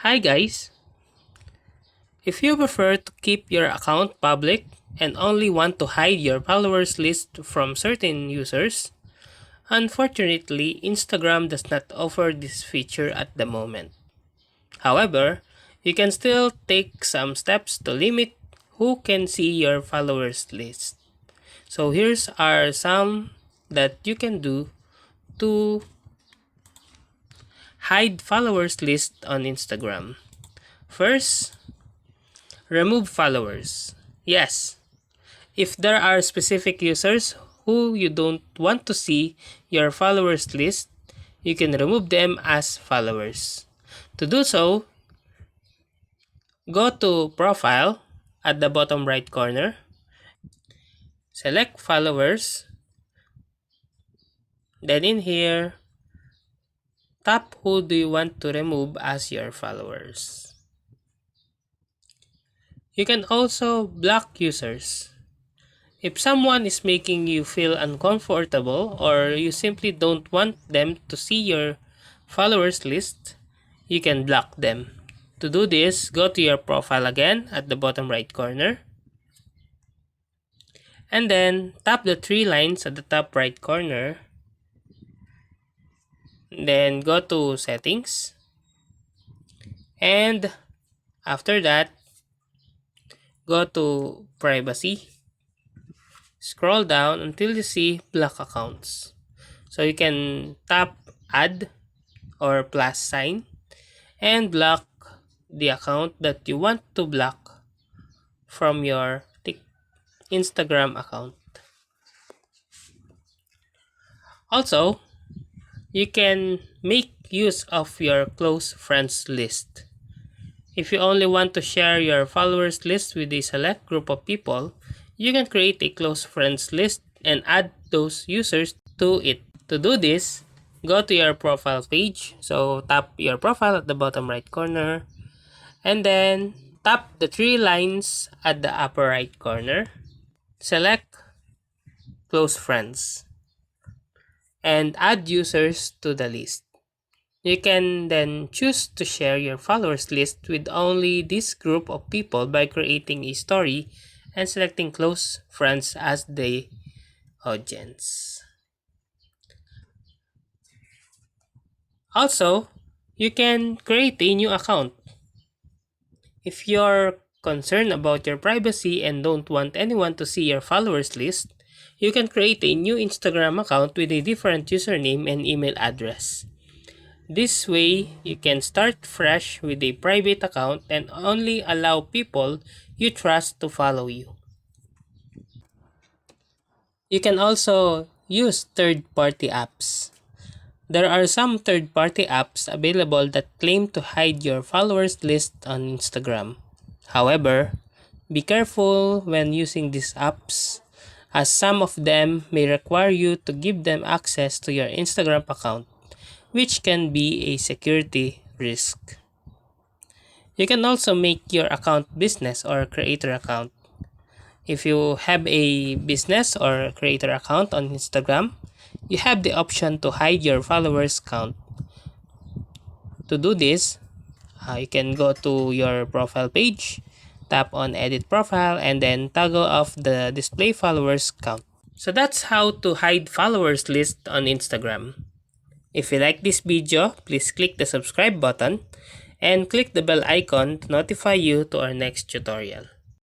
Hi guys! If you prefer to keep your account public and only want to hide your followers list from certain users, unfortunately Instagram does not offer this feature at the moment. However, you can still take some steps to limit who can see your followers list. So here's are some that you can do to hide followers list on Instagram. First, remove followers. Yes, if there are specific users who you don't want to see your followers list, you can remove them as followers. To do so, go to Profile at the bottom right corner, select Followers, then in here, tap who do you want to remove as your followers. You can also block users. If someone is making you feel uncomfortable or you simply don't want them to see your followers list, you can block them. To do this, go to your profile again at the bottom right corner and then tap the three lines at the top right corner. Then go to settings and after that, go to privacy. Scroll down until you see block accounts. So you can tap add or plus sign and block the account that you want to block from your Instagram account. Also, you can make use of your close friends list. If you only want to share your followers list with a select group of people, you can create a close friends list and add those users to it. To do this, go to your profile page. So tap your profile at the bottom right corner and then tap the three lines at the upper right corner. Select close friends and add users to the list. You can then choose to share your followers list with only this group of people by creating a story and selecting close friends as the audience. Also, you can create a new account. If you're concerned about your privacy and don't want anyone to see your followers list, you can create a new Instagram account with a different username and email address. This way, you can start fresh with a private account and only allow people you trust to follow you. You can also use third-party apps. There are some third-party apps available that claim to hide your followers list on Instagram. However, be careful when using these apps as some of them may require you to give them access to your Instagram account, which can be a security risk. You can also make your account business or creator account. If you have a business or creator account on Instagram, you have the option to hide your followers count. To do this, you can go to your profile page, tap on edit profile, and then toggle off the display followers count. So that's how to hide followers list on Instagram. If you like this video, please click the subscribe button and click the bell icon to notify you to our next tutorial.